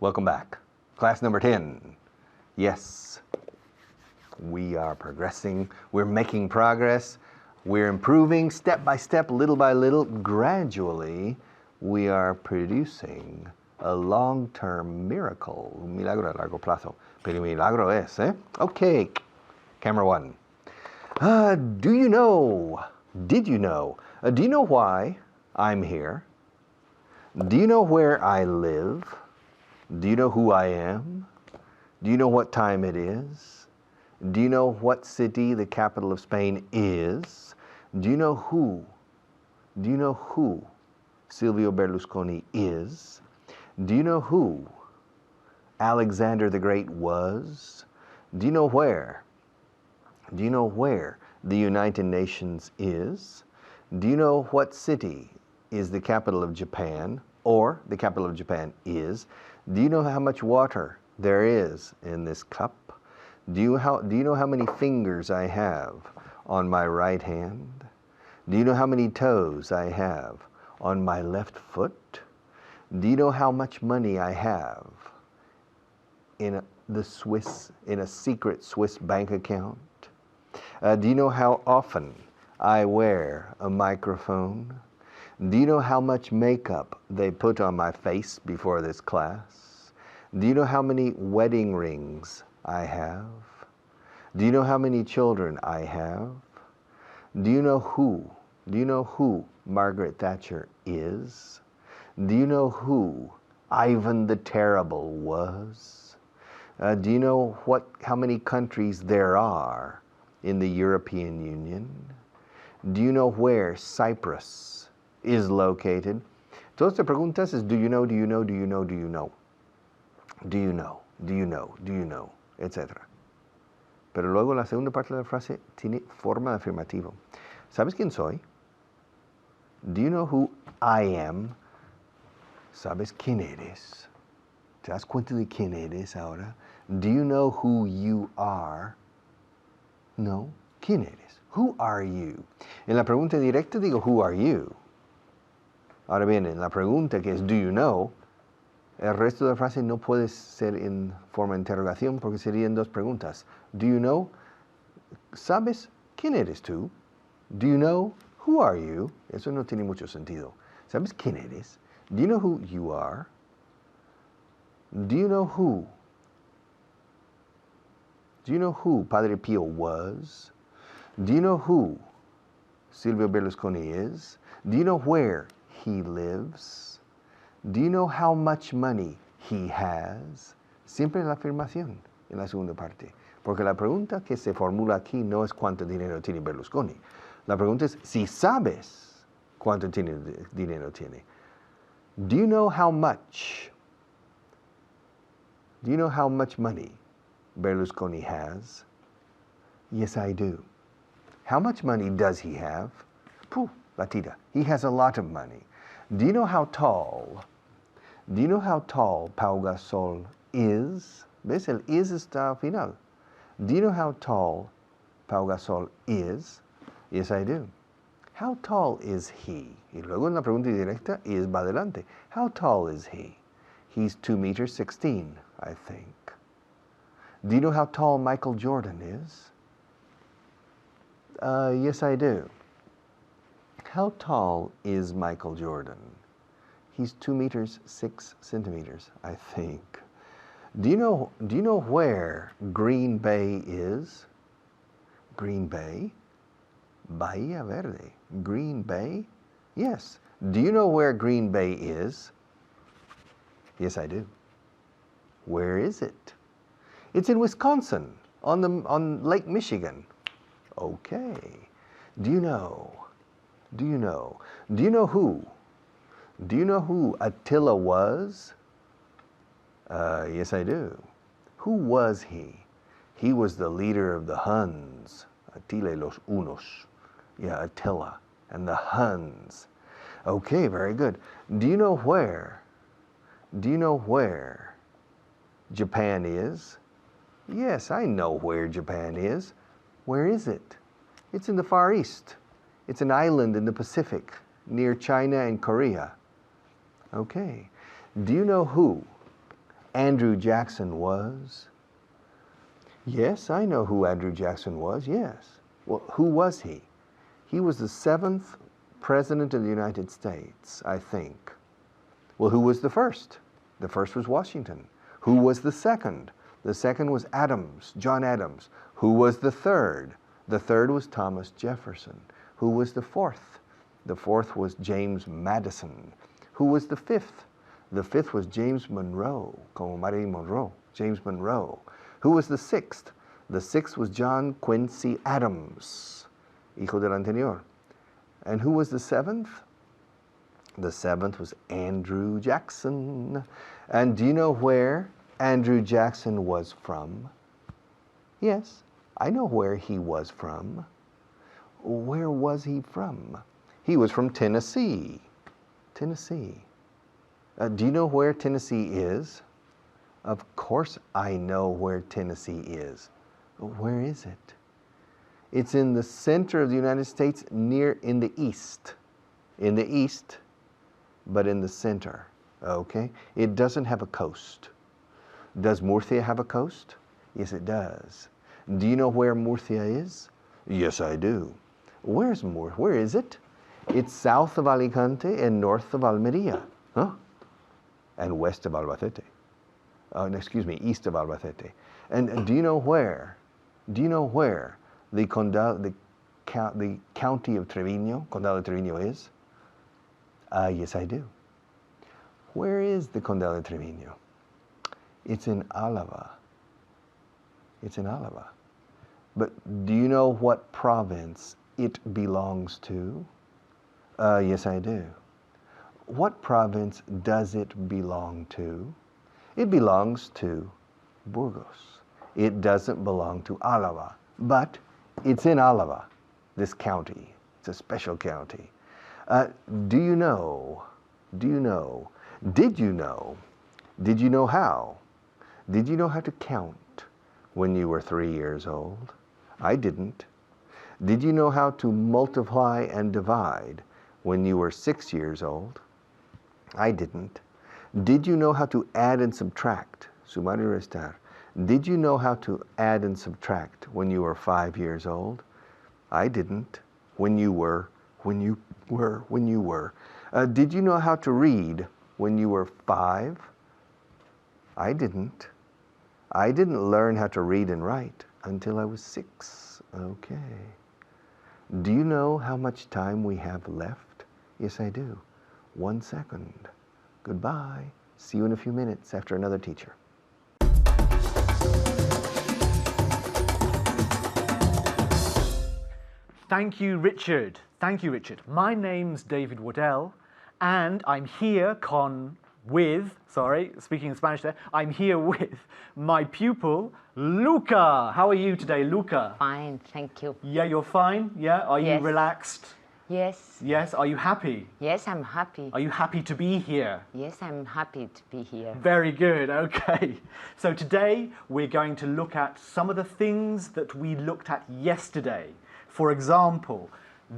Welcome back. Class number 10. Yes, we are progressing. We're making progress. We're improving step by step, little by little. Gradually, we are producing a long-term miracle. Un milagro a largo plazo. Pero milagro es, eh? Okay, camera one. Do you know? Did you know? Do you know why I'm here? Do you know where I live? Do you know who I am? Do you know what time it is? Do you know what city the capital of Spain is? Do you know who? Do you know who Silvio Berlusconi is? Do you know who Alexander the Great was? Do you know where? Do you know where the United Nations is? Do you know what city is the capital of Japan, or the capital of Japan is? Do you know how much water there is in this cup? Do you know how many fingers I have on my right hand? Do you know how many toes I have on my left foot? Do you know how much money I have in a secret Swiss bank account? Do you know how often I wear a microphone? Do you know how much makeup they put on my face before this class? Do you know how many wedding rings I have? Do you know how many children I have? Do you know who? Do you know who Margaret Thatcher is? Do you know who Ivan the Terrible was? Do you know how many countries there are in the European Union? Do you know where Cyprus is located? Todas estas preguntas es do you know, do you know, do you know, do you know? Do you know, do you know, do you know, etc. Pero luego la segunda parte de la frase tiene forma de afirmativo. ¿Sabes quién soy? Do you know who I am? ¿Sabes quién eres? ¿Te das cuenta de quién eres ahora? Do you know who you are? No. ¿Quién eres? Who are you? En la pregunta directa digo who are you. Ahora bien, en la pregunta que es do you know, el resto de la frase no puede ser en forma de interrogación porque serían dos preguntas. Do you know? ¿Sabes quién eres tú? Do you know who are you? Eso no tiene mucho sentido. ¿Sabes quién eres? Do you know who you are? Do you know who? Do you know who Padre Pio was? Do you know who Silvio Berlusconi is? Do you know where he lives? Do you know how much money he has? Siempre la afirmación en la segunda parte. Porque la pregunta que se formula aquí no es cuánto dinero tiene Berlusconi. La pregunta es si sabes cuánto dinero tiene. Do you know how much? Do you know how much money Berlusconi has? Yes, I do. How much money does he have? Puh, latita. He has a lot of money. Do you know how tall? Do you know how tall Pau Gasol is? ¿Ves? El is está al final. Do you know how tall Pau Gasol is? Yes, I do. How tall is he? Y luego en la pregunta directa is va adelante. How tall is he? He's 2 meters 16, I think. Do you know how tall Michael Jordan is? Yes, I do. How tall is Michael Jordan? He's 2 meters 6 centimeters, I think. Do you know where Green Bay is? Green Bay? Bahía Verde. Green Bay? Yes. Do you know where Green Bay is? Yes, I do. Where is it? It's in Wisconsin, on Lake Michigan. Okay. Do you know? Do you know? Do you know who? Do you know who Attila was? Yes, I do. Who was he? He was the leader of the Huns. Attila y los Unos. Yeah, Attila and the Huns. Okay, very good. Do you know where? Do you know where Japan is? Yes, I know where Japan is. Where is it? It's in the Far East. It's an island in the Pacific, near China and Korea. Okay. Do you know who Andrew Jackson was? Yes, I know who Andrew Jackson was, yes. Well, who was he? He was the 7th President of the United States, I think. Well, who was the first? The first was Washington. Who was the second? The second was Adams, John Adams. Who was the third? The third was Thomas Jefferson. Who was the fourth? The fourth was James Madison. Who was the fifth? The fifth was James Monroe, como Marilyn Monroe, James Monroe. Who was the sixth? The sixth was John Quincy Adams, hijo del anterior. And who was the seventh? The seventh was Andrew Jackson. And do you know where Andrew Jackson was from? Yes, I know where he was from. Where was he from? He was from Tennessee. Tennessee. Do you know where Tennessee is? Of course I know where Tennessee is. Where is it? It's in the center of the United States, near in the east. In the east, but in the center, okay? It doesn't have a coast. Does Murcia have a coast? Yes, it does. Do you know where Murcia is? Yes, I do. Where is it? It's south of Alicante and north of Almeria, huh? And west of Albacete. East of Albacete. And do you know where? Do you know where the county of Treviño, Condado de Treviño is? Yes, I do. Where is the Condado de Treviño? It's in Álava. It's in Álava. But do you know what province it belongs to? Yes, I do. What province does it belong to? It belongs to Burgos. It doesn't belong to Álava, but it's in Álava, this county. It's a special county. Did you know how? Did you know how to count when you were 3 years old? I didn't. Did you know how to multiply and divide when you were 6 years old? I didn't. Did you know how to add and subtract? Sumar y restar. Did you know how to add and subtract when you were 5 years old? I didn't. When you were. Did you know how to read when you were 5? I didn't. I didn't learn how to read and write until I was 6. Okay. Do you know how much time we have left? Yes, I do. 1 second. Goodbye. See you in a few minutes after another teacher. Thank you, Richard. Thank you, Richard. My name's David Waddell, and I'm here speaking in Spanish there, I'm here with my pupil, Luca. How are you today, Luca? Fine, thank you. Yeah, you're fine? Yeah? Are you Yes. relaxed? Yes. Yes? Are you happy? Yes, I'm happy. Are you happy to be here? Yes, I'm happy to be here. Very good, okay. So today we're going to look at some of the things that we looked at yesterday. For example,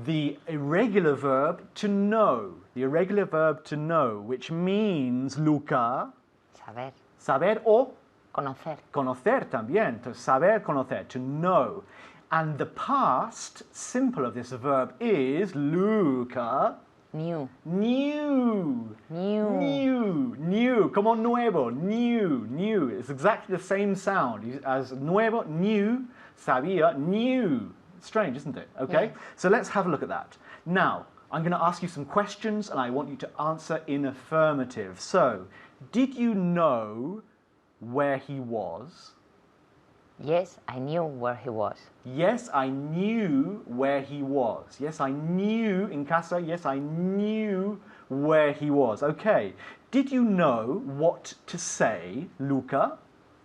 the irregular verb to know. The irregular verb to know, which means, Luca, Saber. saber o Conocer. conocer también. To saber, conocer, to know. And the past simple of this verb is, Luca, New. new. New. New, new, como nuevo, new, new. It's exactly the same sound as nuevo, new, sabía, new. Strange, isn't it? Okay, Yes. so let's have a look at that. Now, I'm going to ask you some questions and I want you to answer in affirmative. So, did you know where he was? Yes, I knew where he was. Yes, I knew where he was. Yes, I knew in casa. Yes, I knew where he was. Okay. Did you know what to say, Luca?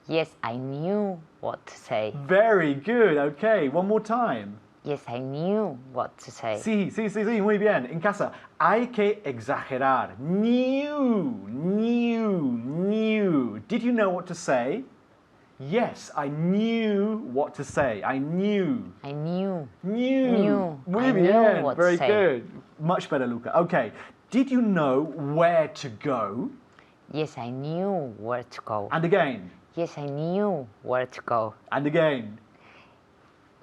Yes, I knew what to say. Very good. Okay. One more time. Yes, I knew what to say. Sí, sí, sí, sí. Muy bien. En casa. Hay que exagerar. Knew, knew, knew. Did you know what to say? Yes, I knew what to say. I knew. I knew. Knew. Muy I bien. knew what to Very say. good. Much better, Luca. Okay. Did you know where to go? Yes, I knew where to go. And again. Yes, I knew where to go. And again.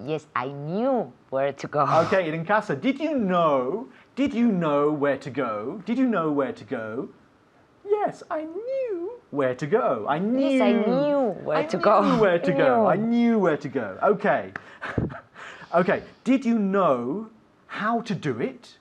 Yes, I knew where to go. Okay, in casa, did you know where to go? Did you know where to go? Yes, I knew where to go. I knew. Yes, I knew where to go. I knew where to go. Knew. I knew where to go. Okay. Okay, did you know how to do it?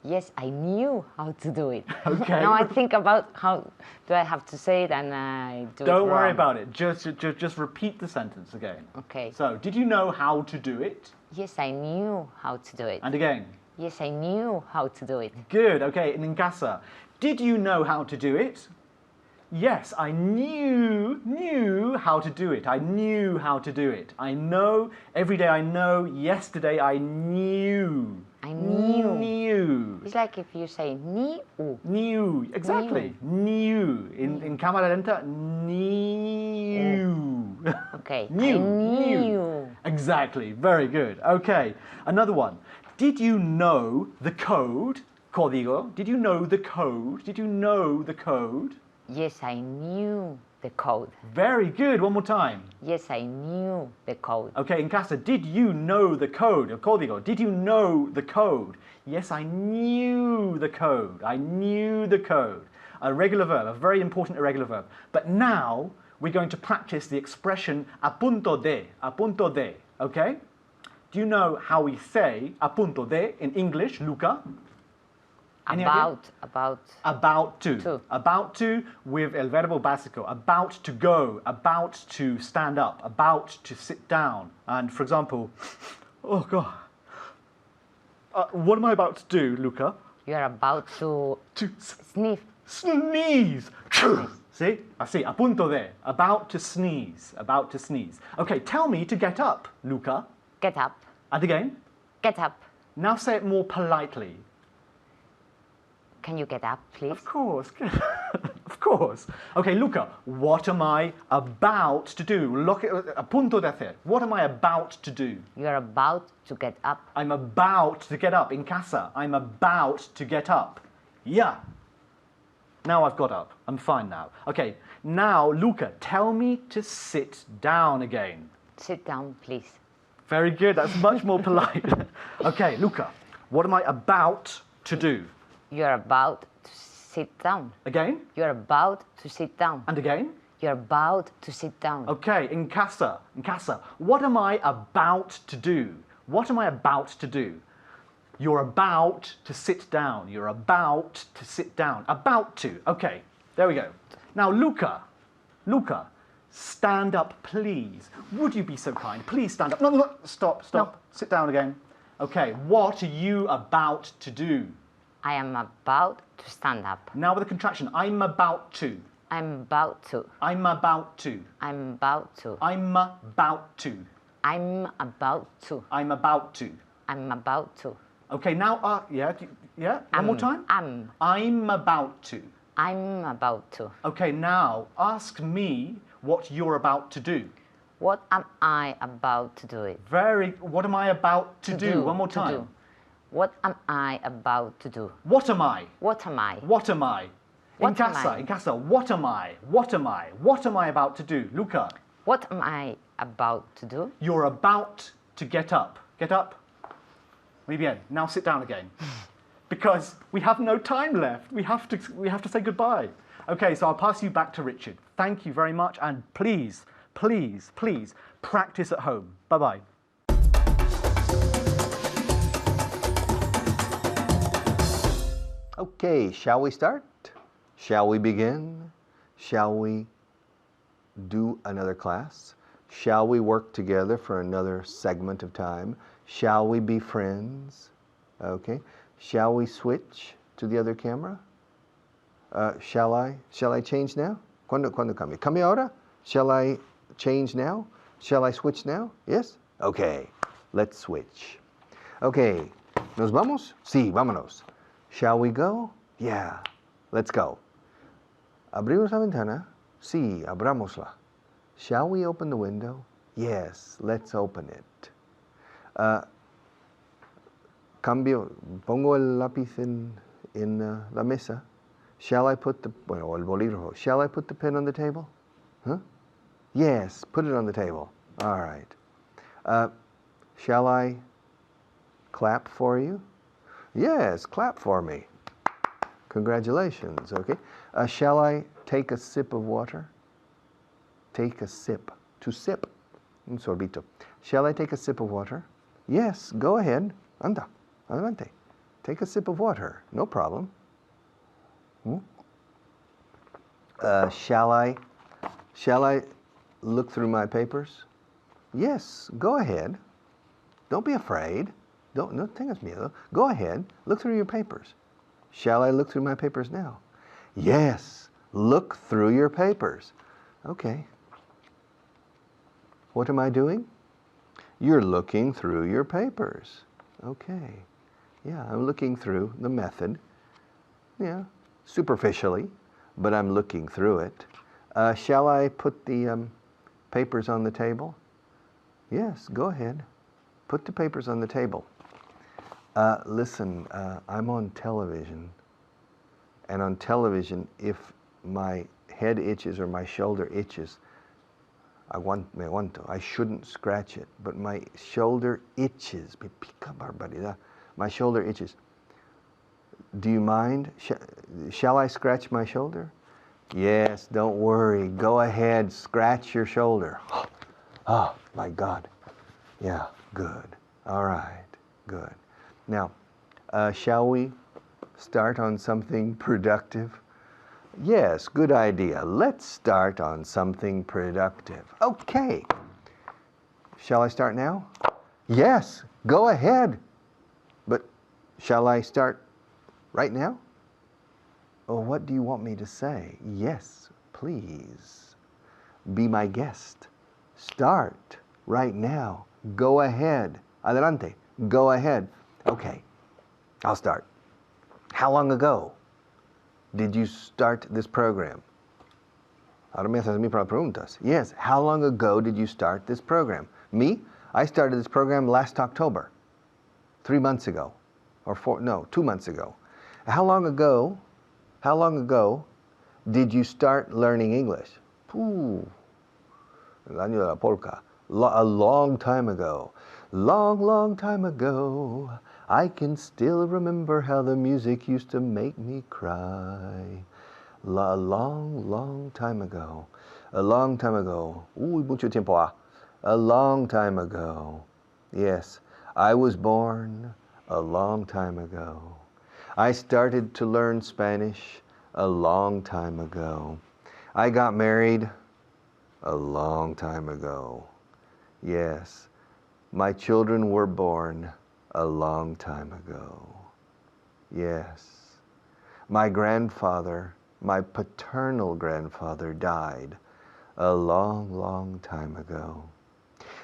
Yes, I knew how to do it. Okay. Now I think about how do I have to say it and I do it Don't worry wrong. about it. Just repeat the sentence again. Okay. So, did you know how to do it? Yes, I knew how to do it. And again. Yes, I knew how to do it. Good. Okay, in casa, did you know how to do it? Yes, I knew how to do it. I knew how to do it. I know, every day I know, yesterday I knew. I knew. Knew. It's like if you say knew. Knew, exactly. Knew. In cámara lenta, knew. Okay. Knew. I knew. Exactly, very good. Okay, another one. Did you know the code? Código. Did you know the code? Did you know the code? Yes, I knew the code. Very good. One more time. Yes, I knew the code. Okay, in casa, did you know the code? Código. Did you know the code? Yes, I knew the code. I knew the code. A regular verb, a very important irregular verb. But now we're going to practice the expression a punto de. A punto de. Okay? Do you know how we say a punto de in English, Luca? Any idea? About to. To. About to with el verbo básico. About to go. About to stand up. About to sit down. And for example, oh God. What am I about to do, Luca? You're about to sniff. Sneeze. See? I see. A punto de. About to sneeze. About to sneeze. Okay, tell me to get up, Luca. Get up. And again. Get up. Now say it more politely. Can you get up, please? Of course. Of course. Okay, Luca, what am I about to do? A punto de hacer. What am I about to do? You're about to get up. I'm about to get up. In casa, I'm about to get up. Yeah. Now I've got up. I'm fine now. Okay, now, Luca, tell me to sit down again. Sit down, please. Very good. That's much more polite. Okay, Luca, what am I about to do? You're about to sit down. Again? You're about to sit down. And again? You're about to sit down. Okay, in casa, what am I about to do? What am I about to do? You're about to sit down. You're about to sit down. About to. Okay, there we go. Now, Luca, stand up, please. Would you be so kind? Please stand up. No, stop. No. Sit down again. Okay, what are you about to do? I am about to stand up. Now with a contraction. I'm about to. I'm about to. I'm about to. I'm about to. I'm about to. I'm about to. I'm about to. I'm about to. Okay, now, yeah. One more time. I'm about to. I'm about to. Okay, now ask me what you're about to do. What am I about to do it? What am I about to do? One more to time. do. What am I about to do? What am I? What am I? What am I? In What am I? casa, what am I? What am I? What am I about to do? Luca. What am I about to do? You're about to get up. Get up. Muy bien. Now sit down again. Because we have no time left. We have to say goodbye. Okay, so I'll pass you back to Richard. Thank you very much, and please, please, please practice at home. Bye-bye. Okay, shall we start? Shall we begin? Shall we do another class? Shall we work together for another segment of time? Shall we be friends? Okay. Shall we switch to the other camera? Shall I change now? ¿Cuándo cambie? ¿Cambie ahora? Shall I change now? Shall I switch now? Yes? Okay. Let's switch. Okay. ¿Nos vamos? Sí, vámonos. Shall we go? Yeah. Let's go. ¿Abrimos la ventana? Sí, abrámosla. Shall we open the window? Yes, let's open it. Pongo el lápiz en la mesa. Shall I put the, bueno, el bolígrafo, shall I put the pen on the table? Huh? Yes, put it on the table. All right. Shall I clap for you? Yes, clap for me. Congratulations, okay. Shall I take a sip of water? Take a sip. To sip. Un sorbito. Shall I take a sip of water? Yes, go ahead. Anda, adelante. Take a sip of water. No problem. Shall I look through my papers? Yes, go ahead. Don't be afraid. No tengas miedo. Go ahead. Look through your papers. Shall I look through my papers now? Yes, look through your papers. Okay. What am I doing? You're looking through your papers. Okay. Yeah, I'm looking through the method. Yeah, superficially, but I'm looking through it. Shall I put the papers on the table? Yes, go ahead. Put the papers on the table. Listen, I'm on television. And on television, if my head itches or my shoulder itches, me aguanto. I shouldn't scratch it, but my shoulder itches. Me pica barbaridad. My shoulder itches. Do you mind? Shall I scratch my shoulder? Yes, don't worry. Go ahead, scratch your shoulder. Oh, my God. Yeah, good. All right, good. Now, shall we start on something productive? Yes, good idea. Let's start on something productive. Okay. Shall I start now? Yes, go ahead. But shall I start right now? Oh, what do you want me to say? Yes, please. Be my guest. Start right now. Go ahead. Adelante. Go ahead. Okay, I'll start. How long ago did you start this program? Ahora me haces a mí preguntas. Yes, how long ago did you start this program? Me? I started this program last October. 3 months ago. 2 months ago. How long ago did you start learning English? El año de la polka. A long time ago. Long time ago. I can still remember how the music used to make me cry. A long time ago. A long time ago. Mucho tiempo. A long time ago. Yes, I was born a long time ago. I started to learn Spanish a long time ago. I got married a long time ago. Yes, my children were born a long time ago. Yes, my grandfather, my paternal grandfather, died a long time ago.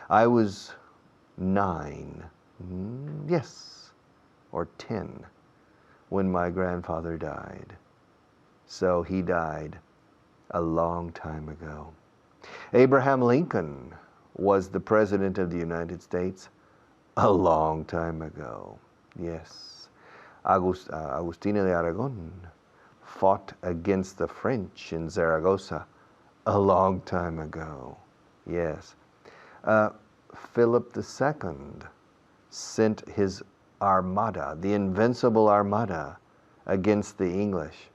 I was 9, yes, or 10 when my grandfather died. So he died a long time ago. Abraham Lincoln was the President of the United States a long time ago. Yes. Agustina de Aragon fought against the French in Zaragoza a long time ago. Yes. Philip II sent his armada, the Invincible Armada, against the English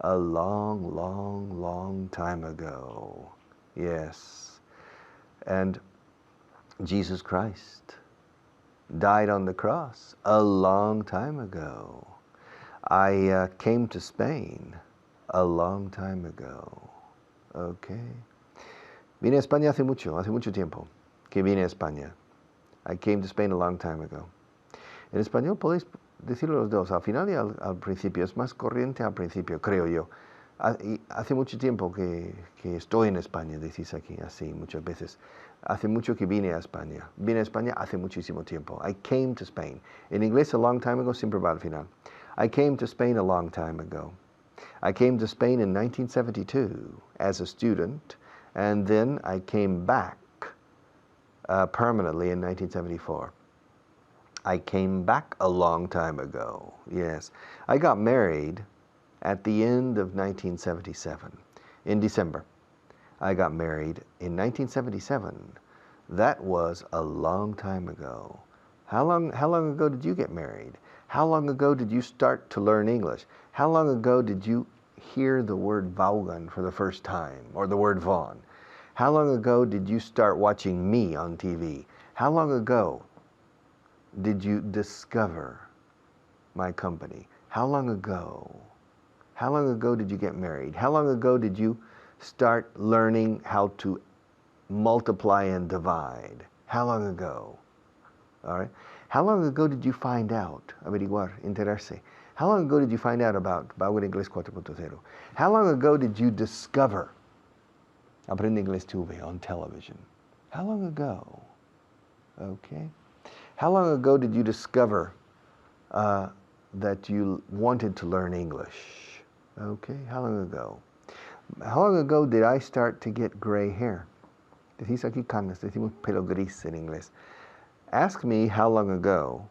a long time ago. Yes. And Jesus Christ died on the cross a long time ago. I came to Spain a long time ago. Okay. Vine a España hace mucho tiempo que vine a España. I came to Spain a long time ago. En español podéis decirlo los dos, al final y al principio. Es más corriente al principio, creo yo. Hace mucho tiempo que estoy en España, decís aquí, así muchas veces. Hace mucho que vine a España. Vine a España hace muchísimo tiempo. I came to Spain. En inglés, a long time ago, siempre va al final. I came to Spain a long time ago. I came to Spain in 1972 as a student, and then I came back permanently in 1974. I came back a long time ago, yes. I got married at the end of 1977, in December. I got married in 1977. That was a long time ago. How long ago did you get married? How long ago did you start to learn English? How long ago did you hear the word Vaughan for the first time, or the word Vaughn? How long ago did you start watching me on TV? How long ago did you discover my company? How long ago? How long ago did you get married? How long ago did you start learning how to multiply and divide? How long ago? All right. How long ago did you find out, averiguar, enterarse? How long ago did you find out about Bauer Inglés 4.0? How long ago did you discover Aprende Inglés TV on television? How long ago? Okay. How long ago did you discover that you wanted to learn English? Okay. How long ago? How long ago did I start to get gray hair? Decimos aquí canas, decimos pelo gris en inglés. Ask me how long ago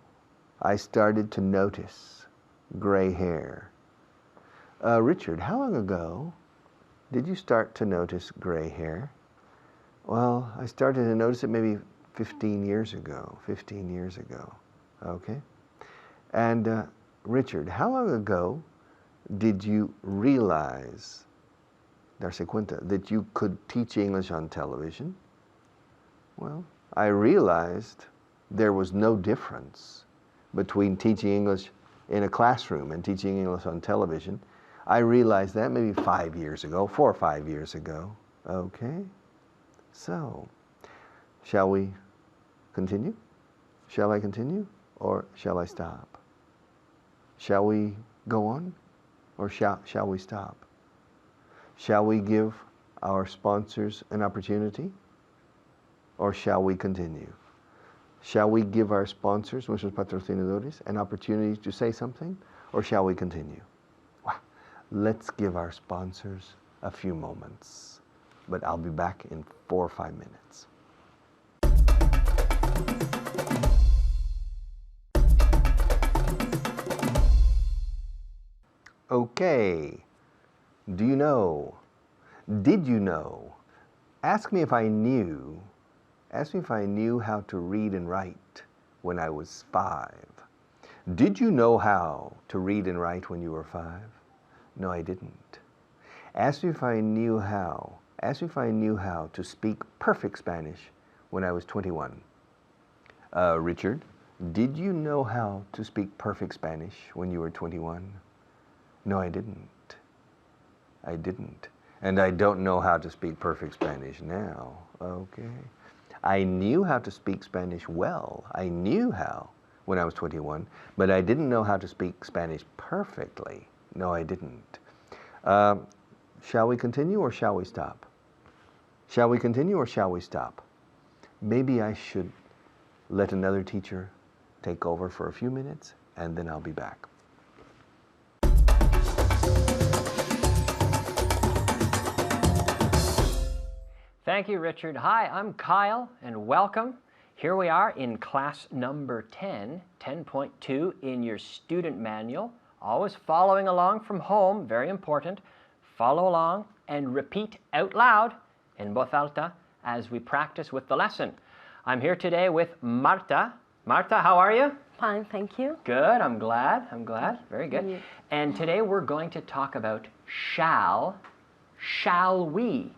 I started to notice gray hair. Richard, how long ago did you start to notice gray hair? Well, I started to notice it maybe 15 years ago. 15 years ago. Okay? And Richard, how long ago did you realize, darse cuenta, that you could teach English on television? Well, I realized there was no difference between teaching English in a classroom and teaching English on television. I realized that maybe 5 years ago, 4 or 5 years ago. Okay? So, shall we continue? Shall I continue or shall I stop? Shall we go on or shall we stop? Shall we give our sponsors an opportunity or shall we continue? Shall we give our sponsors, nuestros patrocinadores, an opportunity to say something or shall we continue? Well, let's give our sponsors a few moments, but I'll be back in 4 or 5 minutes. Okay. Do you know? Did you know? Ask me if I knew. Ask me if I knew how to read and write when I was 5. Did you know how to read and write when you were 5? No, I didn't. Ask me if I knew how. Ask me if I knew how to speak perfect Spanish when I was 21. Richard, did you know how to speak perfect Spanish when you were 21? No, I didn't. I didn't. And I don't know how to speak perfect Spanish now. Okay. I knew how to speak Spanish well. I knew how when I was 21, but I didn't know how to speak Spanish perfectly. No, I didn't. Shall we continue or shall we stop? Shall we continue or shall we stop? Maybe I should let another teacher take over for a few minutes and then I'll be back. Thank you, Richard. Hi, I'm Kyle, and welcome. Here we are in class number 10, 10.2 in your student manual. Always following along from home, very important. Follow along and repeat out loud in voz alta as we practice with the lesson. I'm here today with Marta. Marta, how are you? Fine, thank you. Good, I'm glad. Very good. Yeah. And today we're going to talk about shall we.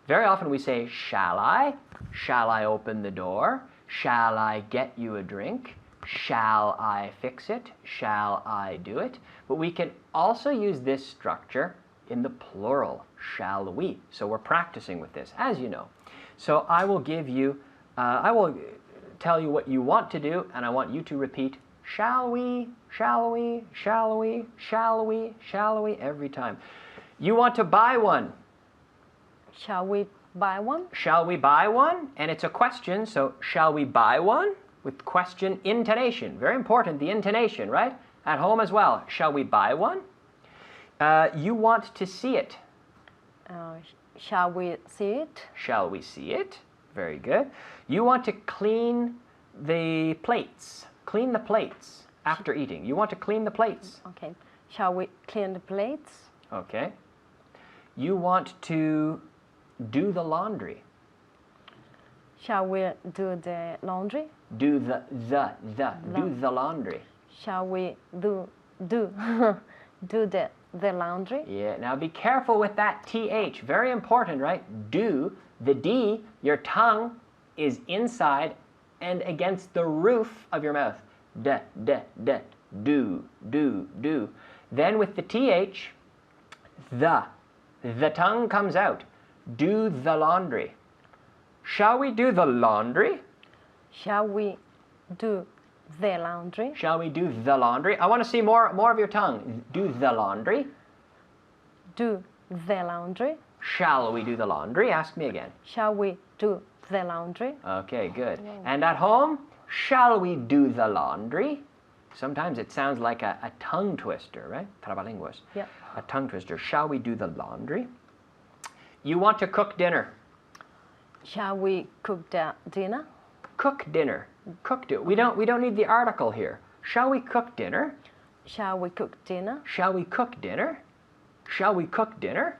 Very often we say, shall I? Shall I open the door? Shall I get you a drink? Shall I fix it? Shall I do it? But we can also use this structure in the plural, shall we. So we're practicing with this, as you know. So I will give you, I will tell you what you want to do, and I want you to repeat, shall we, shall we, shall we, shall we, shall we, every time. You want to buy one. Shall we buy one? Shall we buy one? And it's a question, so shall we buy one? With question intonation. Very important, the intonation, right? At home as well. Shall we buy one? You want to see it. Shall we see it? Shall we see it? Very good. You want to clean the plates. Clean the plates after eating. You want to clean the plates. Okay. Shall we clean the plates? Okay. You want to do the laundry. Shall we do the laundry? Do the do the laundry. Shall we do do the laundry? Yeah, now be careful with that TH. Very important, right? Do, the D, your tongue is inside and against the roof of your mouth. D, do. Then with the TH, the tongue comes out. Do the laundry. Shall we do the laundry? Shall we do the laundry? Shall we do the laundry? I want to see more of your tongue. Do the laundry. Do the laundry? Shall we do the laundry? Ask me again. Shall we do the laundry? Okay, good. And at home, shall we do the laundry? Sometimes it sounds like a tongue twister, right? Trabalenguas. Yeah. A tongue twister. Shall we do the laundry? You want to cook dinner. Shall we cook the dinner? Cook dinner. Cook dinner. We don't need the article here. Shall we cook dinner? Shall we cook dinner? Shall we cook dinner? Shall we cook dinner?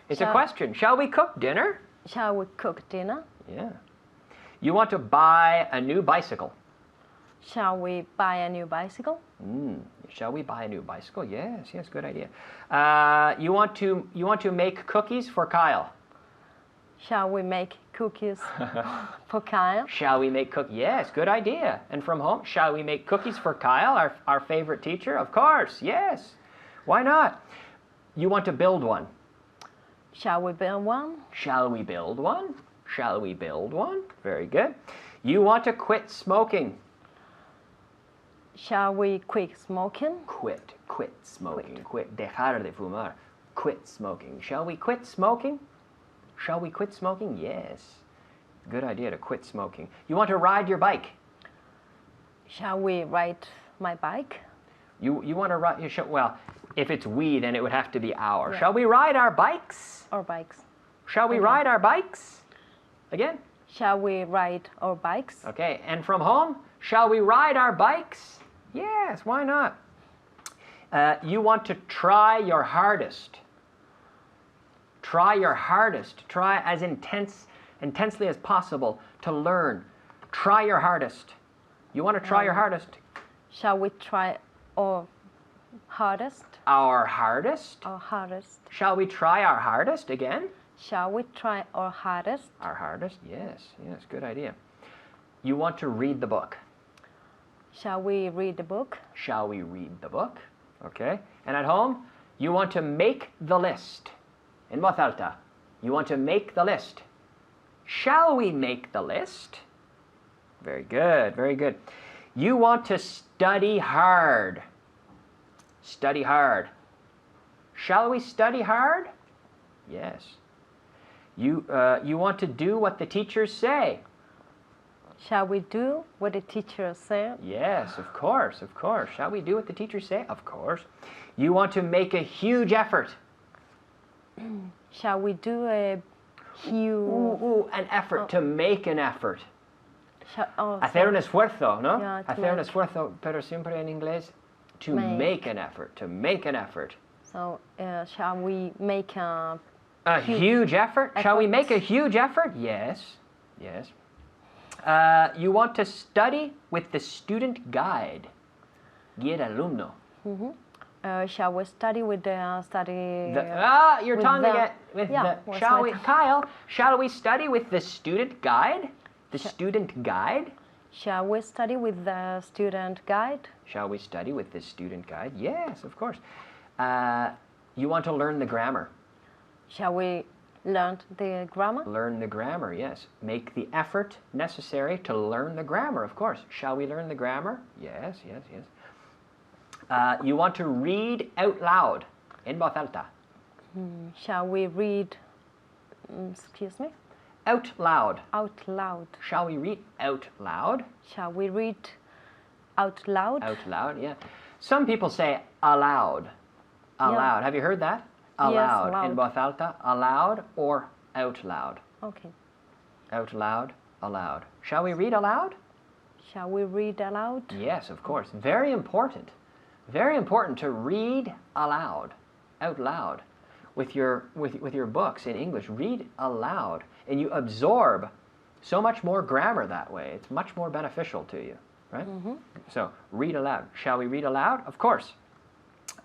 It's a Shall- question. Shall we cook dinner? Shall we cook dinner? Yeah. You want to buy a new bicycle. Shall we buy a new bicycle? Shall we buy a new bicycle? Yes, good idea. You want to make cookies for Kyle. Shall we make cookies for Kyle? Shall we make cookies? Yes, good idea. And from home, shall we make cookies for Kyle, our favorite teacher? Of course, yes. Why not? You want to build one. Shall we build one? Shall we build one? Shall we build one? Very good. You want to quit smoking. Shall we quit smoking? Quit smoking. Quit. Dejar de fumar. Quit smoking. Shall we quit smoking? Shall we quit smoking? Yes. Good idea to quit smoking. You want to ride your bike. Shall we ride my bike? You want to ride, well, if it's we, then it would have to be our. Yeah. Shall we ride our bikes? Or bikes? Shall we ride our bikes? Again? Shall we ride our bikes? Okay, and from home, shall we ride our bikes? Yes, why not? You want to try your hardest. Try your hardest. Try as intensely as possible to learn. Try your hardest. You want to try your hardest. Shall we try our hardest? Our hardest. Our hardest. Shall we try our hardest again? Shall we try our hardest? Our hardest, yes, good idea. You want to read the book. Shall we read the book? Shall we read the book? Okay. And at home, you want to make the list. En voz alta. You want to make the list. Shall we make the list? Very good, very good. You want to study hard. Study hard. Shall we study hard? Yes. You want to do what the teachers say. Shall we do what the teacher said? Yes, of course, of course. Shall we do what the teachers say? Of course. You want to make a huge effort. Shall we do a huge... An effort, to make an effort. Oh, Hacer un esfuerzo, ¿no? Yeah, to Hacer un make. esfuerzo, pero siempre en inglés. To make an effort, to make an effort. So, shall we make a... A huge effort? Shall we make a huge effort? Yes, yes. You want to study with the student guide. Guía de alumno. shall we study with the Your with tongue the- again. With yeah, the, what's shall my we, tongue? Kyle? Shall we study with the student guide? The student guide. Shall we study with the student guide? Shall we study with the student guide? Yes, of course. You want to learn the grammar. Shall we learn the grammar? Learn the grammar, yes. Make the effort necessary to learn the grammar, of course. Shall we learn the grammar? Yes, yes, yes. You want to read out loud. En voz alta. Shall we read, excuse me, Out loud. out loud? Shall we read out loud? Shall we read out loud? Out loud, yeah. Some people say aloud. Aloud. Have you heard that? Aloud. loud. En voz alta. Aloud or out loud. Okay. Out loud, aloud. Shall we read aloud? Shall we read aloud? Yes, of course. Very important. Very important to read aloud, out loud, with your books in English. Read aloud, and you absorb so much more grammar that way. It's much more beneficial to you, right? So read aloud. Shall we read aloud? Of course.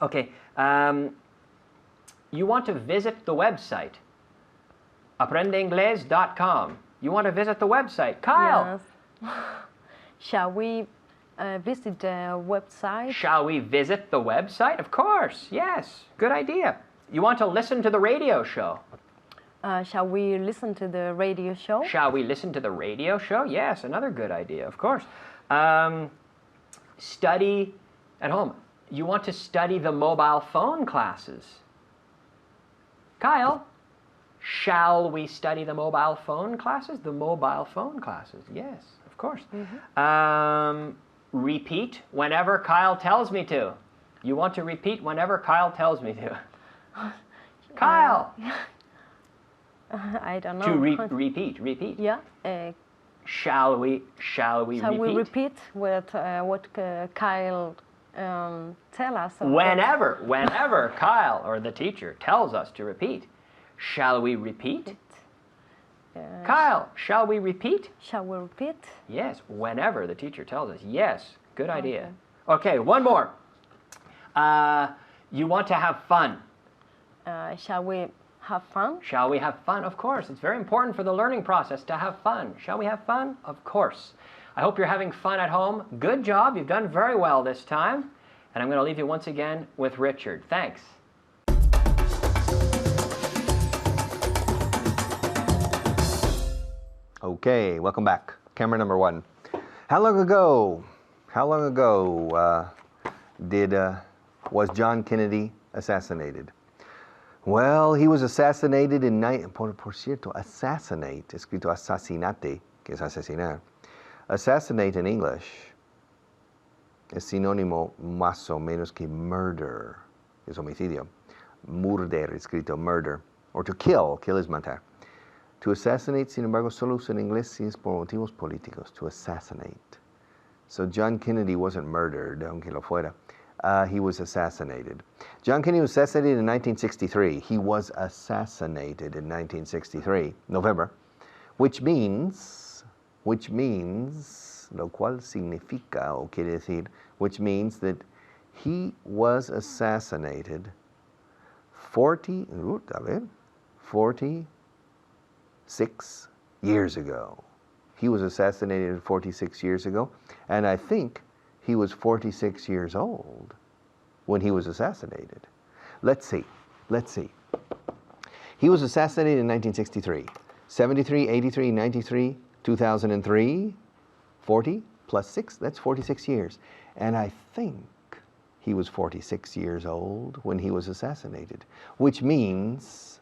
Okay. You want to visit the website, aprendeingles.com. You want to visit the website. Kyle. Yes. Shall we visit the website? Shall we visit the website? Of course. Yes. Good idea. You want to listen to the radio show? Shall we listen to the radio show? Shall we listen to the radio show? Yes, another good idea, of course. Study at home. You want to study the mobile phone classes. Kyle, shall we study the mobile phone classes? The mobile phone classes, yes, of course. Repeat whenever Kyle tells me to. You want to repeat whenever Kyle tells me to. Kyle! I don't know. To repeat. Yeah. Shall we Shall repeat? we repeat what Kyle tell us? Whenever Kyle or the teacher tells us to repeat. Shall we repeat? Kyle, shall we repeat? Shall we repeat? Yes, whenever the teacher tells us. Yes, good idea. Okay, one more. You want to have fun. Shall we have fun? Shall we have fun? Of course. It's very important for the learning process to have fun. Shall we have fun? Of course. I hope you're having fun at home. Good job. You've done very well this time. And I'm going to leave you once again with Richard. Thanks. Okay, welcome back. Camera number 1. How long ago was John Kennedy assassinated? Well, he was assassinated in... Por cierto, assassinate, escrito assassinate, que es asesinar. Assassinate in English es sinónimo más o menos que murder, es homicidio. Murder, escrito murder. Or to kill is matar. To assassinate, sin embargo, solo usa en inglés si es por motivos políticos. To assassinate. So John Kennedy wasn't murdered, aunque lo fuera. He was assassinated. John Kennedy was assassinated in 1963. He was assassinated in 1963, November, which means, lo cual significa, o quiere decir, which means that he was assassinated 46 years ago. He was assassinated 46 years ago, and I think he was 46 years old when he was assassinated. Let's see. He was assassinated in 1963. 73, 83, 93, 2003, 40 plus 6, that's 46 years. And I think he was 46 years old when he was assassinated, which means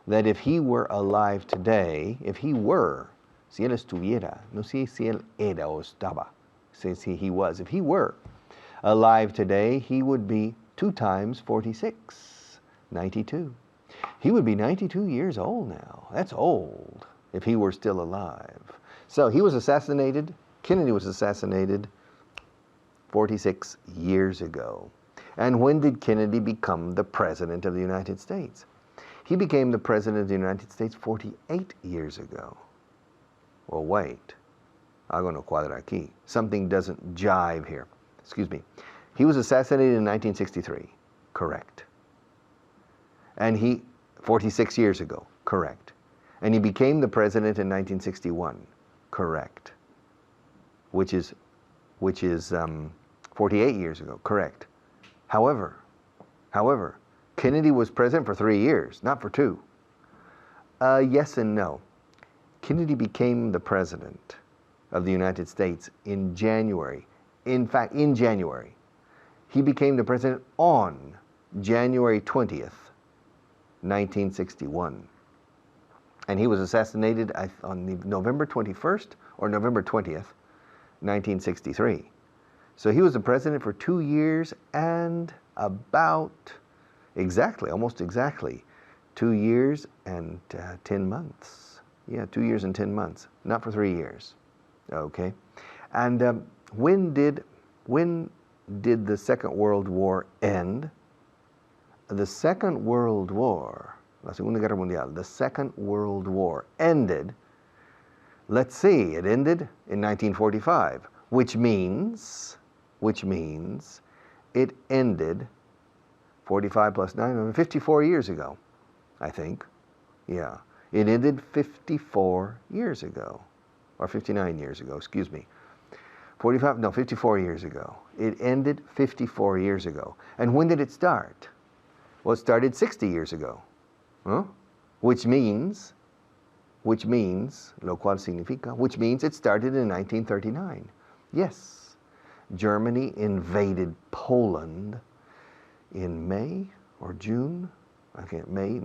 that if he were alive today, si él estuviera, no sé si él era o estaba, si he was, if he were alive today, he would be 2 times 46, 92. He would be 92 years old now. That's old if he were still alive. So he was assassinated, Kennedy was assassinated 46 years ago. And when did Kennedy become the President of the United States? He became the President of the United States 48 years ago. Well, wait. Algo no cuadra aquí. Something doesn't jive here. Excuse me. He was assassinated in 1963. Correct. And 46 years ago. Correct. And he became the president in 1961. Correct. Which is 48 years ago. Correct. However, Kennedy was president for 3 years, not for 2. Yes and no. Kennedy became the president of the United States in January. In fact, in January. He became the president on January 20th, 1961. And he was assassinated on November 21st or November 20th, 1963. So he was the president for 2 years and almost exactly 2 years and 10 months. Yeah, 2 years and 10 months, not for 3 years. Okay. And when did the Second World War end? The Second World War, la Segunda Guerra Mundial, the Second World War ended, let's see, it ended in 1945, which means it ended 45 plus 9, 54 years ago, I think. Yeah, it ended 54 years ago, or 59 years ago, excuse me. 54 years ago. It ended 54 years ago. And when did it start? Well, it started 60 years ago. Huh? Which means, lo cual significa, which means it started in 1939. Yes, Germany invaded Poland in May or June, I think in May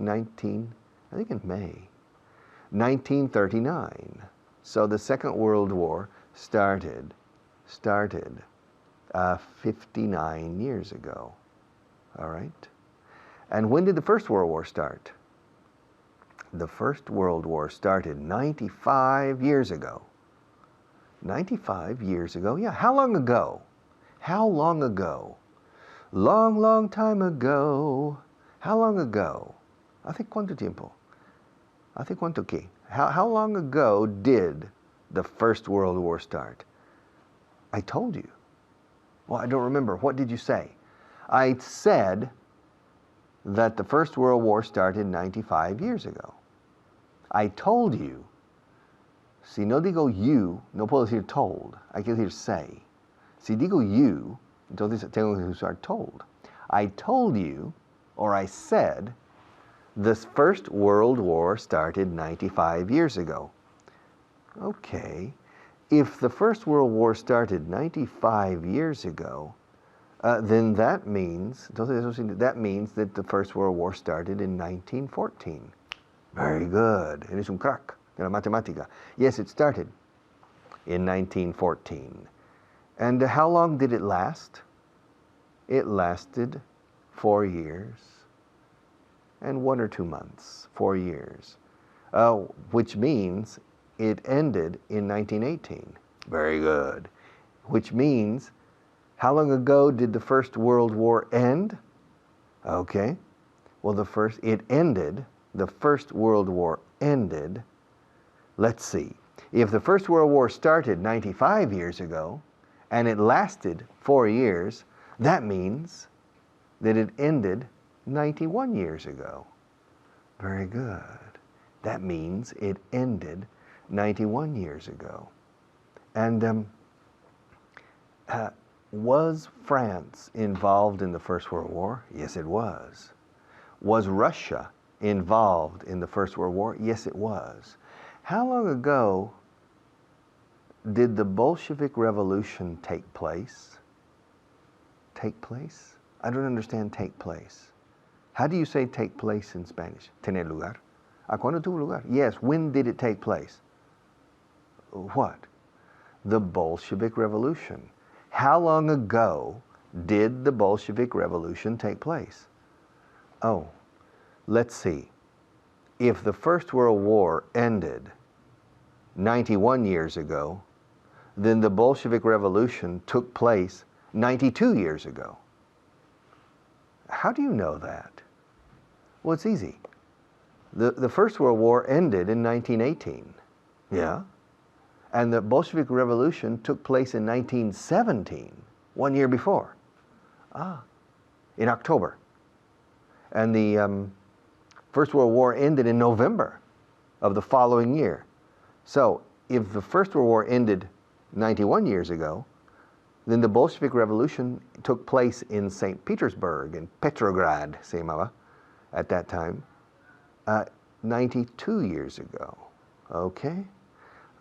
1939. So the Second World War started 59 years ago, all right? And when did the First World War start? The First World War started 95 years ago. 95 years ago, yeah. How long ago? How long ago? Long, long time ago. How long ago? Hace cuánto tiempo? Hace cuánto qué? How long ago did the First World War start? I told you. Well, I don't remember. What did you say? I said that the First World War started 95 years ago. I told you. Si no digo you, no puedo decir told. Hay que decir say. Si digo you, entonces tengo que usar told. I told you, or I said, the First World War started 95 years ago. Okay. If the First World War started 95 years ago, then that means that the First World War started in 1914. Very good. Eres un crack de la matemática. Yes, it started in 1914. And how long did it last? It lasted 4 years and 1 or 2 months. 4 years. Which means it ended in 1918. Very good. Which means, how long ago did the First World War end? Okay. Well, the First World War ended, let's see. If the First World War started 95 years ago, and it lasted 4 years, that means that it ended 91 years ago. Very good. That means it ended 91 years ago. And was France involved in the First World War? Yes, it was. Was Russia involved in the First World War? Yes, it was. How long ago did the Bolshevik Revolution take place? Take place? I don't understand take place. How do you say take place in Spanish? Tener lugar. ¿A cuándo tuvo lugar? Yes, when did it take place? What? The Bolshevik Revolution. How long ago did the Bolshevik Revolution take place? Oh, let's see. If the First World War ended 91 years ago, then the Bolshevik Revolution took place 92 years ago. How do you know that? Well, it's easy. The First World War ended in 1918. Yeah. And the Bolshevik Revolution took place in 1917, 1 year before. In October. And the First World War ended in November of the following year. So, if the First World War ended 91 years ago, then the Bolshevik Revolution took place in St. Petersburg, in Petrograd, se llamaba, at that time, 92 years ago. Okay?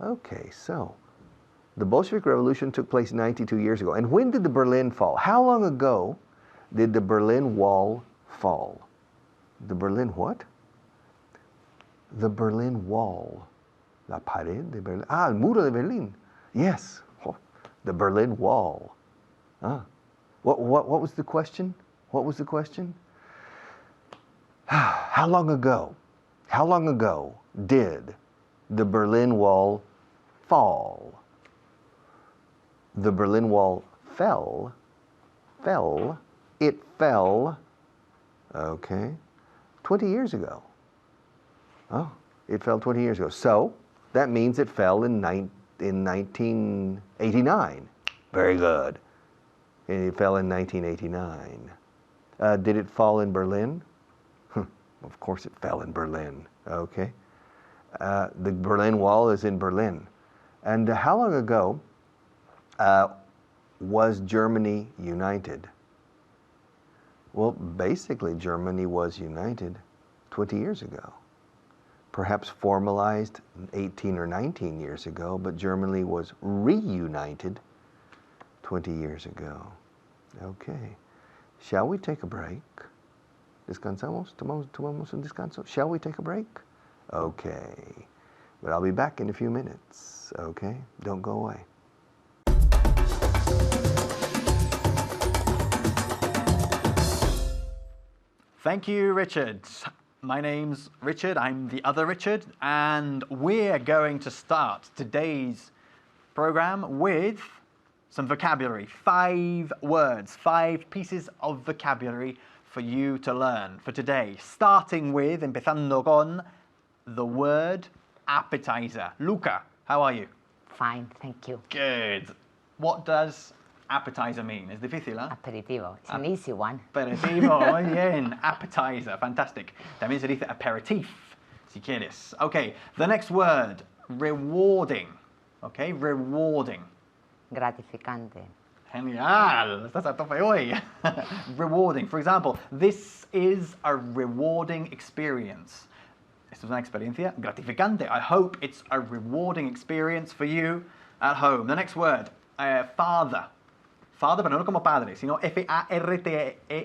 Okay, so the Bolshevik Revolution took place 92 years ago. And when did the Berlin fall? How long ago did the Berlin Wall fall? The Berlin what? The Berlin Wall. La pared de Berlin. El muro de Berlin. Yes, the Berlin Wall. What was the question? What was the question? How long ago did the Berlin Wall fall? The Berlin Wall fell fell. It fell, okay, 20 years ago. Oh, it fell 20 years ago. So that means it fell in 1989. Very good. And it fell in 1989. Did it fall in Berlin? Of course it fell in Berlin. Okay. The Berlin Wall is in Berlin. And how long ago was Germany united? Well, basically Germany was united 20 years ago. Perhaps formalized 18 or 19 years ago, but Germany was reunited 20 years ago. Okay. Shall we take a break? ¿Descansamos? ¿Tomamos un descanso? Shall we take a break? Okay. But I'll be back in a few minutes. Okay? Don't go away. Thank you, Richard. My name's Richard, I'm the other Richard, and we're going to start today's program with some vocabulary. 5 words, 5 pieces of vocabulary for you to learn for today. Starting with, empezando con, the word appetizer. Luca, how are you? Fine, thank you. Good. What does appetizer mean? Es difícil, ¿eh? Aperitivo. It's an easy one. Aperitivo, muy bien. Appetizer, fantastic. También se dice aperitif, si quieres. Okay, the next word, rewarding. Okay, rewarding. Gratificante. Genial, estás a tope hoy. Rewarding, for example, this is a rewarding experience. Esto es una experiencia gratificante. I hope it's a rewarding experience for you at home. The next word, father. Father, pero no como padre, sino F-A-R-T-H-E-R,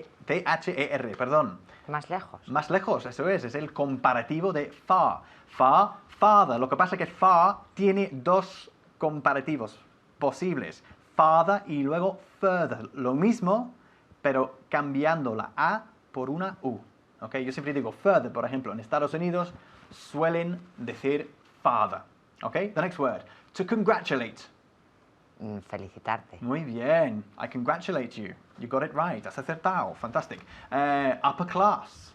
perdón. Más lejos. Más lejos, eso es el comparativo de fa. Fa, father. Lo que pasa es que fa tiene 2 comparativos posibles. Father y luego further. Lo mismo, pero cambiando la A por una U. Okay? Yo siempre digo further, por ejemplo, en Estados Unidos suelen decir father. Okay? The next word, to congratulate. Felicitarte. Muy bien. I congratulate you. You got it right. Has acertado. Fantastic. Upper class.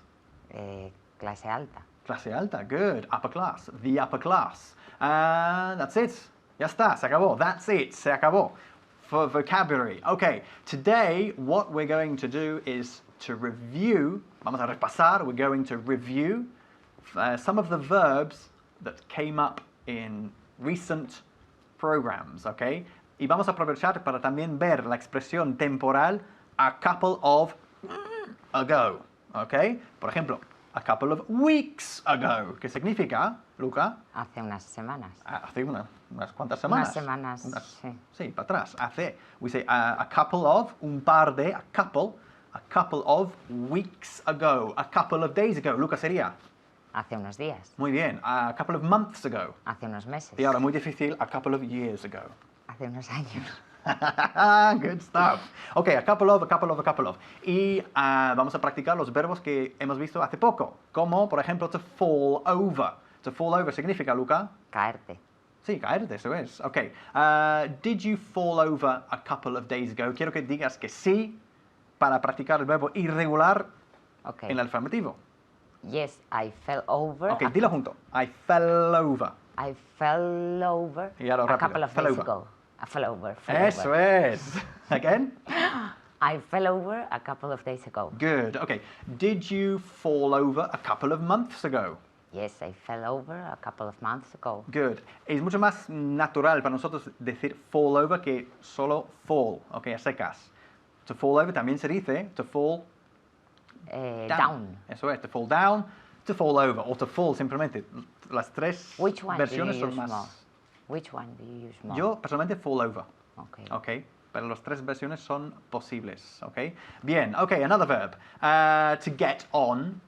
Clase alta. Clase alta. Good. Upper class. The upper class. That's it. Ya está. Se acabó. That's it. Se acabó. For vocabulary. Okay. Today, what we're going to do is to review. Vamos a repasar. We're going to review some of the verbs that came up in recent programs. Okay. Y vamos a aprovechar para también ver la expresión temporal a couple of ago, ¿ok? Por ejemplo, a couple of weeks ago, que significa, Luca? Hace unas semanas. Hace unas cuantas semanas. Unas semanas, sí. Sí, para atrás, hace. We say a couple of, un par de, a couple of weeks ago, a couple of days ago. Luca, sería? Hace unos días. Muy bien, a couple of months ago. Hace unos meses. Y ahora, muy difícil, a couple of years ago. Hace unos años. Good stuff. Ok, a couple of. Y vamos a practicar los verbos que hemos visto hace poco, como, por ejemplo, to fall over. To fall over significa, Luca? Caerte. Sí, caerte, eso es. Ok. Did you fall over a couple of days ago? Quiero que digas que sí para practicar el verbo irregular Okay. en el afirmativo. Yes, I fell over. Ok, dilo junto. I fell over. I fell over Y ahora a rápido. couple of Fell days over. ago. I fell over. Eso es. Again? I fell over a couple of days ago. Good. Okay. Did you fall over a couple of months ago? Yes, I fell over a couple of months ago. Good. Es mucho más natural para nosotros decir fall over que solo fall, okay, a secas. To fall over también se dice to fall Down. Eso es, to fall down, to fall over, o to fall simplemente. Las 3 Which one versiones do you son use más. more? Which one do you use more? Yo personalmente fall over. Okay. Okay. Pero las 3 versiones son posibles, okay? Bien, okay, another verb. To get on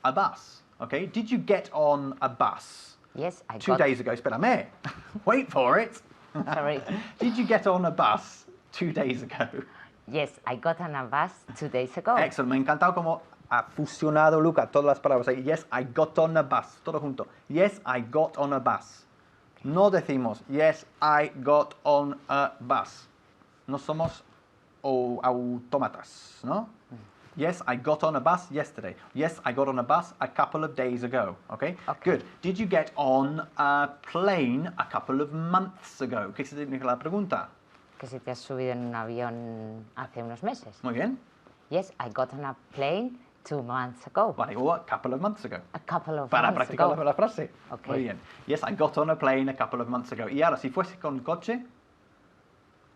a bus, okay? Did you get on a bus? Yes, I 2 got. days ago? Espérame. Wait for it. Sorry. Did you get on a bus 2 days ago? Yes, I got on a bus 2 days ago. Excellent. Me ha encantado cómo ha fusionado Luca todas las palabras. Yes, I got on a bus. Todo junto. Yes, I got on a bus. No decimos, yes, I got on a bus. No somos o autómatas, ¿no? Yes, I got on a bus yesterday. Yes, I got on a bus a couple of days ago. Okay? Good. Did you get on a plane a couple of months ago? ¿Qué significa la pregunta? Que si te has subido en un avión hace unos meses. Muy bien. Yes, I got on a plane 2 months ago. Vale, o a couple of months ago. A couple of Para months practicar ago. la frase. Ok. Muy bien. Yes, I got on a plane a couple of months ago. Y ahora, si fuese con coche.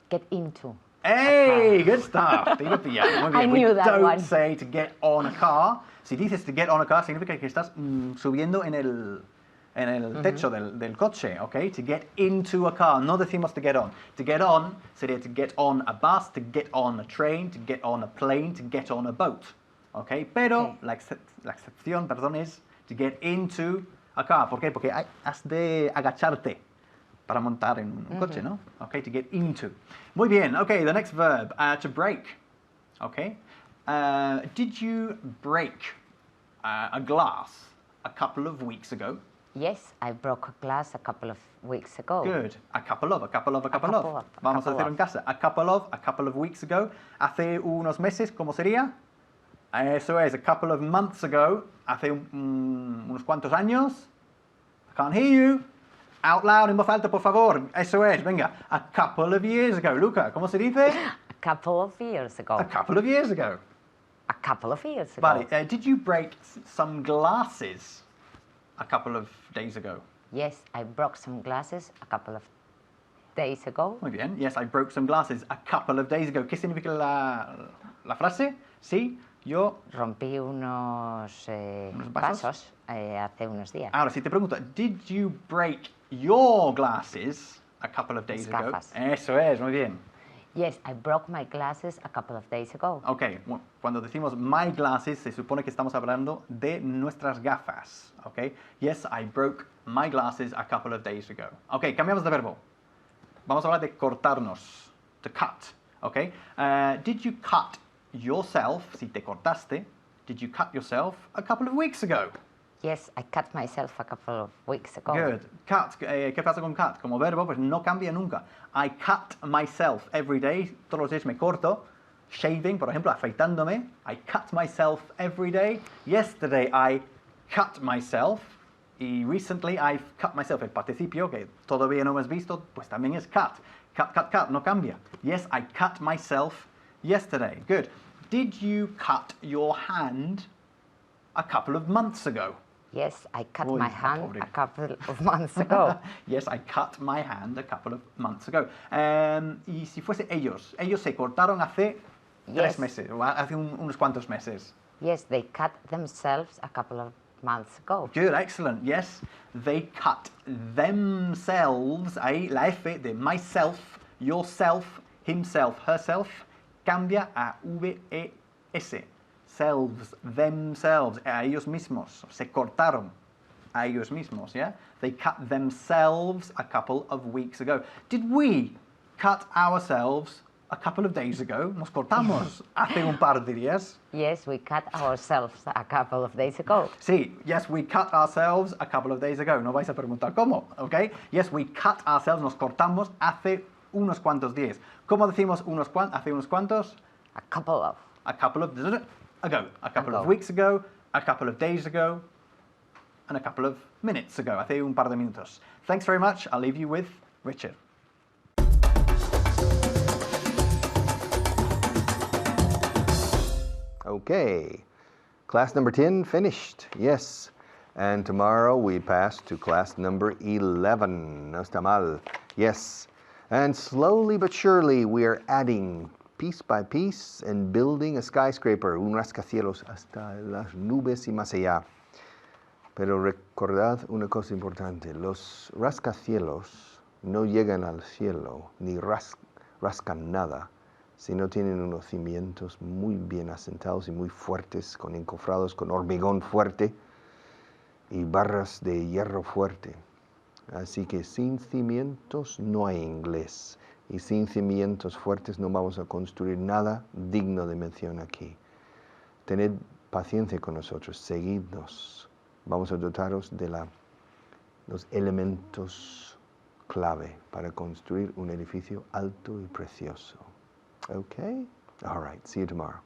Get into. Hey, good stuff. Te iba a pillar. Muy bien. I knew that don't one. say to get on a car. Si dices to get on a car, significa que estás subiendo en el techo del coche, ¿ok? To get into a car. No decimos to get on. To get on sería to get on a bus, to get on a train, to get on a plane, to get on a boat. ¿Ok? Pero Ok. la excepción, perdón, es to get into a car. ¿Por qué? Porque has de agacharte para montar en un coche, ¿no? Okay, to get into. Muy bien. Okay, the next verb, to break. Okay. Did you break a glass a couple of weeks ago? Yes, I broke a glass a couple of weeks ago. Good. A couple of. couple of, Vamos a couple hacerlo en casa. A couple of weeks ago. Hace unos meses, ¿cómo sería? Eso es, a couple of months ago. Hace unos cuantos años. I can't hear you. Out loud, en voz alta, por favor. Eso es, venga. A couple of years ago. Luca, ¿cómo se dice? A couple of years ago. A couple of years ago. A couple of years ago. Vale, did you break some glasses a couple of days ago? Yes, I broke some glasses a couple of days ago. Muy bien. Yes, I broke some glasses a couple of days ago. ¿Qué significa la frase? Sí, yo... Rompí unos ¿Unos vasos? vasos hace unos días. Ahora, si te pregunto, did you break your glasses a couple of days ago? Gafas. Eso es, muy bien. Yes, I broke my glasses a couple of days ago. Ok, cuando decimos my glasses, se supone que estamos hablando de nuestras gafas. Ok, yes, I broke my glasses a couple of days ago. Ok, cambiamos de verbo. Vamos a hablar de cortarnos, to cut. Ok, did you cut yourself, si te cortaste, did you cut yourself a couple of weeks ago? Yes, I cut myself a couple of weeks ago. Good. Cut. ¿Qué pasa con cut? Como verbo, pues no cambia nunca. I cut myself every day. Todos los días me corto. Shaving, por ejemplo, afeitándome. I cut myself every day. Yesterday I cut myself. Y recently I've cut myself. El participio, que todavía no hemos visto, pues también es cut. Cut, cut, cut. No cambia. Yes, I cut myself yesterday. Good. Did you cut your hand a couple of months ago? Yes, I cut Uy, my hand pobre. a couple of months ago. Yes, I cut my hand a couple of months ago. Y si fuese ellos, ellos se cortaron hace 3 Yes. meses, o hace unos cuantos meses. Yes, they cut themselves a couple of months ago. Good, excellent. Yes, they cut themselves. Ahí la F de myself, yourself, himself, herself, cambia a V-E-S. Selves, themselves, a ellos mismos. Se cortaron a ellos mismos, yeah? They cut themselves a couple of weeks ago. Did we cut ourselves a couple of days ago? Nos cortamos hace un par de días. Yes, we cut ourselves a couple of days ago. Sí, yes, we cut ourselves a couple of days ago. No vais a preguntar cómo, ¿ok? Yes, we cut ourselves, nos cortamos hace unos cuantos días. ¿Cómo decimos hace unos cuantos? A couple of. A couple of ago, a couple of Ago. weeks ago, a couple of days ago, and a couple of minutes ago. Hace un par de minutos. Thanks very much. I'll leave you with Richard. Okay, class number 10 finished, yes. And tomorrow we pass to class number 11. No está mal, yes. And slowly but surely we are adding piece by piece and building a skyscraper, un rascacielos hasta las nubes y más allá. Pero recordad una cosa importante, los rascacielos no llegan al cielo ni rascan nada si no tienen unos cimientos muy bien asentados y muy fuertes, con encofrados, con hormigón fuerte y barras de hierro fuerte. Así que sin cimientos no hay inglés. Y sin cimientos fuertes no vamos a construir nada digno de mención aquí. Tened paciencia con nosotros, seguidnos. Vamos a dotaros de los elementos clave para construir un edificio alto y precioso. Okay? All right. See you tomorrow.